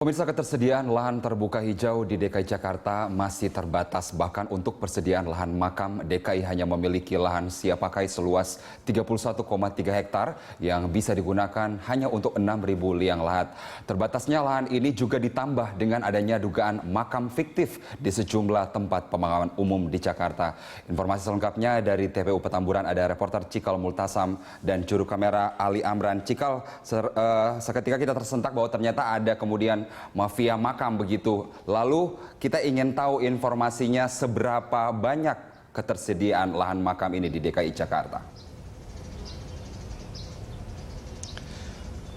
Pemirsa, ketersediaan lahan terbuka hijau di DKI Jakarta masih terbatas. Bahkan untuk persediaan lahan makam, DKI hanya memiliki lahan siap pakai seluas 31,3 hektar yang bisa digunakan hanya untuk 6.000 liang lahat. Terbatasnya lahan ini juga ditambah dengan adanya dugaan makam fiktif di sejumlah tempat pemakaman umum di Jakarta. Informasi selengkapnya dari TPU Petamburan, ada reporter Cikal Multasam dan juru kamera Ali Amran. Cikal, seketika kita tersentak bahwa ternyata ada kemudian mafia makam begitu. Lalu kita ingin tahu informasinya seberapa banyak ketersediaan lahan makam ini di DKI Jakarta.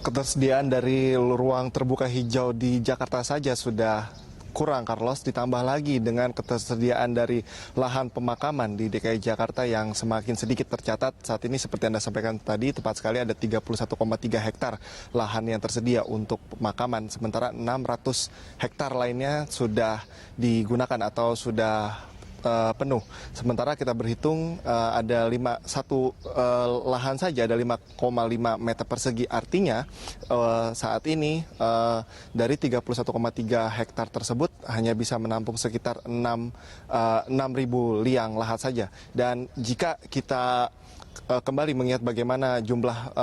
Ketersediaan dari ruang terbuka hijau di Jakarta saja sudah kurang, Carlos, ditambah lagi dengan ketersediaan dari lahan pemakaman di DKI Jakarta yang semakin sedikit tercatat. Saat ini seperti Anda sampaikan tadi, tepat sekali ada 31,3 hektar lahan yang tersedia untuk pemakaman, sementara 600 hektar lainnya sudah digunakan atau sudah penuh. Sementara kita berhitung ada lahan saja ada 5,5 meter persegi. Artinya saat ini dari 31,3 hektar tersebut hanya bisa menampung sekitar 6.000 liang lahat saja. Dan jika kita kembali mengingat bagaimana jumlah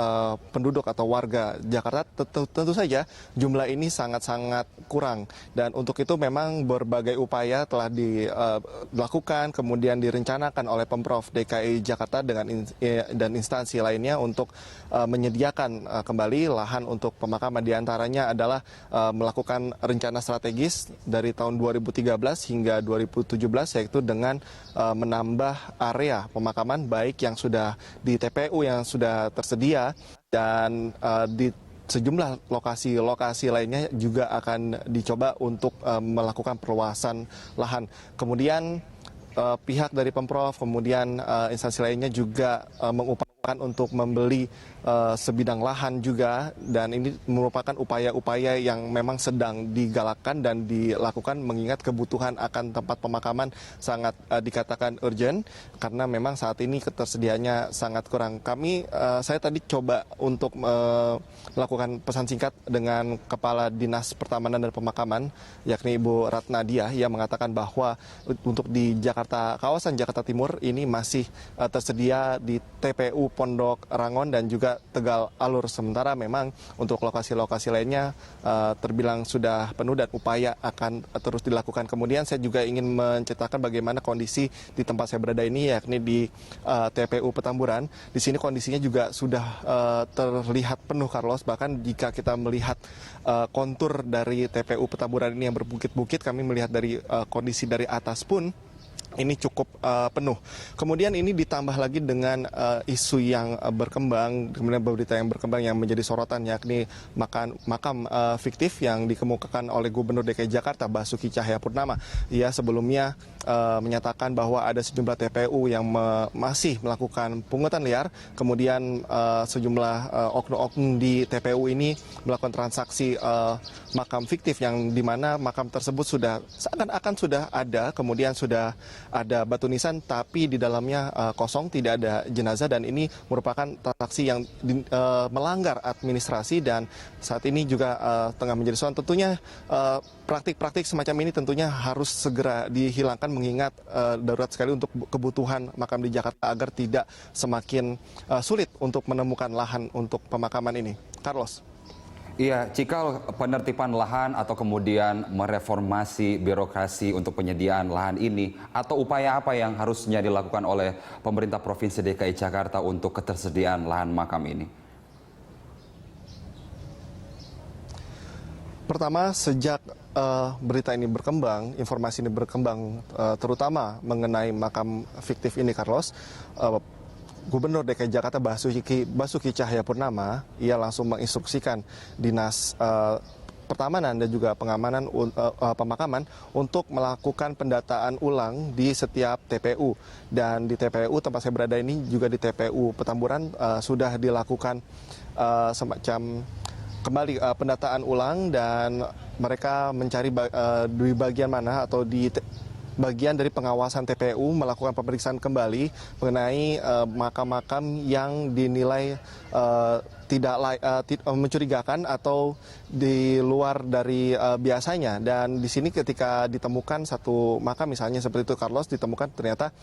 penduduk atau warga Jakarta, tentu saja jumlah ini sangat-sangat kurang. Dan untuk itu memang berbagai upaya telah dilakukan, kemudian direncanakan oleh Pemprov DKI Jakarta dan instansi lainnya untuk menyediakan kembali lahan untuk pemakaman. Di antaranya adalah melakukan rencana strategis dari tahun 2013 hingga 2017, yaitu dengan menambah area pemakaman baik yang sudah di TPU yang sudah tersedia dan di sejumlah lokasi-lokasi lainnya juga akan dicoba untuk melakukan perluasan lahan. Kemudian pihak dari Pemprov, kemudian instansi lainnya juga mengupayakan untuk membeli sebidang lahan juga, dan ini merupakan upaya-upaya yang memang sedang digalakkan dan dilakukan mengingat kebutuhan akan tempat pemakaman sangat dikatakan urgent karena memang saat ini ketersediaannya sangat kurang. Saya tadi coba untuk melakukan pesan singkat dengan Kepala Dinas Pertamanan dan Pemakaman, yakni Ibu Ratnadia, yang mengatakan bahwa untuk di kawasan Jakarta Timur ini masih tersedia di TPU Pondok Rangon dan juga Tegal Alur. Sementara memang untuk lokasi-lokasi lainnya terbilang sudah penuh dan upaya akan terus dilakukan. Kemudian saya juga ingin menceritakan bagaimana kondisi di tempat saya berada ini, yakni di TPU Petamburan. Di sini kondisinya juga sudah terlihat penuh, Carlos. Bahkan jika kita melihat kontur dari TPU Petamburan ini yang berbukit-bukit, kami melihat dari kondisi dari atas pun ini cukup penuh. Kemudian ini ditambah lagi dengan isu yang berkembang, kemudian berita yang berkembang yang menjadi sorotan, yakni makam fiktif yang dikemukakan oleh Gubernur DKI Jakarta Basuki Cahayapurnama. Ia sebelumnya menyatakan bahwa ada sejumlah TPU yang masih melakukan pungutan liar, kemudian sejumlah oknum-oknum di TPU ini melakukan transaksi makam fiktif yang dimana makam tersebut sudah seakan-akan sudah ada, kemudian sudah ada batu nisan tapi di dalamnya kosong, tidak ada jenazah, dan ini merupakan transaksi yang melanggar administrasi dan saat ini juga tengah menjadi soal. Tentunya praktik-praktik semacam ini tentunya harus segera dihilangkan mengingat darurat sekali untuk kebutuhan makam di Jakarta agar tidak semakin sulit untuk menemukan lahan untuk pemakaman ini. Carlos. Iya, Cikal, penertiban lahan atau kemudian mereformasi birokrasi untuk penyediaan lahan ini, atau upaya apa yang harusnya dilakukan oleh pemerintah Provinsi DKI Jakarta untuk ketersediaan lahan makam ini? Pertama, sejak berita ini berkembang, informasi ini berkembang, terutama mengenai makam fiktif ini, Carlos, Gubernur DKI Jakarta Basuki Cahayapurnama, ia langsung menginstruksikan Dinas Pertamanan dan juga pengamanan pemakaman untuk melakukan pendataan ulang di setiap TPU. Dan di TPU tempat saya berada ini, juga di TPU Petamburan, sudah dilakukan semacam kembali pendataan ulang, dan mereka mencari di bagian mana atau di bagian dari pengawasan TPU melakukan pemeriksaan kembali mengenai makam-makam yang dinilai mencurigakan atau di luar dari biasanya. Dan di sini ketika ditemukan satu makam misalnya seperti itu Carlos, ditemukan ternyata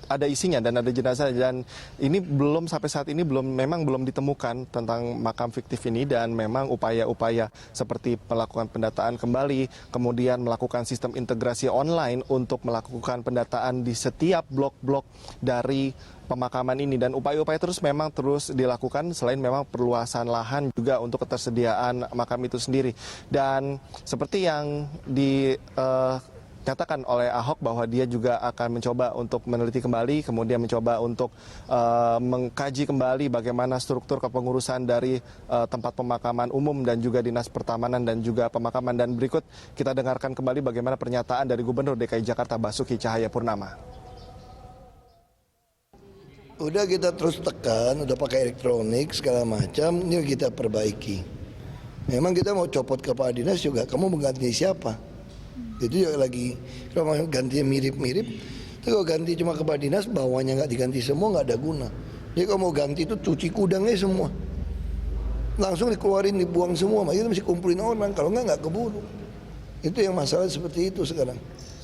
ada isinya dan ada jenazah, dan ini sampai saat ini memang belum ditemukan tentang makam fiktif ini, dan memang upaya-upaya seperti melakukan pendataan kembali, kemudian melakukan sistem integrasi online untuk melakukan pendataan di setiap blok-blok dari pemakaman ini, dan upaya-upaya memang terus dilakukan selain memang perluasan lahan juga untuk ketersediaan makam itu sendiri. Dan seperti yang dikatakan oleh Ahok bahwa dia juga akan mencoba untuk meneliti kembali, kemudian mencoba untuk mengkaji kembali bagaimana struktur kepengurusan dari tempat pemakaman umum dan juga Dinas Pertamanan dan juga pemakaman. Dan berikut kita dengarkan kembali bagaimana pernyataan dari Gubernur DKI Jakarta Basuki Cahayapurnama. Udah kita terus tekan, udah pakai elektronik segala macam, ini kita perbaiki. Memang kita mau copot kepala dinas juga, kamu mengganti siapa? Itu juga lagi, kalau mau ganti mirip-mirip, kalau ganti cuma kepala dinas, bawahnya nggak diganti semua, nggak ada guna. Jadi kalau mau ganti itu cuci kudangnya semua, langsung dikeluarin, dibuang semua, makanya mesti kumpulin orang, kalau nggak keburu. Itu yang masalah seperti itu sekarang.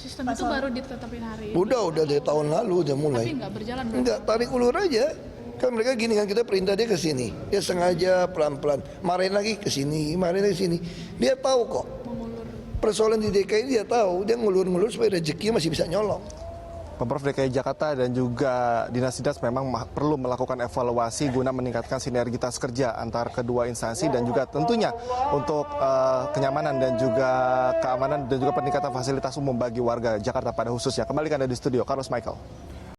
Sistem itu baru ditetapin hari ini? Udah dari tahun lalu udah mulai. Tapi nggak berjalan berarti? Nggak, tarik ulur aja. Kan mereka gini kan, kita perintah dia ke sini. Dia sengaja pelan-pelan. Marahin lagi ke sini, marahin lagi ke sini. Dia tahu kok. Mengulur. Persoalan di DKI dia tahu. Dia ngulur-ngulur supaya rezekinya masih bisa nyolong. Pemprov DKI Jakarta dan juga dinas-dinas memang perlu melakukan evaluasi guna meningkatkan sinergitas kerja antar kedua instansi, dan juga tentunya untuk kenyamanan dan juga keamanan dan juga peningkatan fasilitas umum bagi warga Jakarta pada khususnya. Kembali ke Anda di studio, Carlos Michael.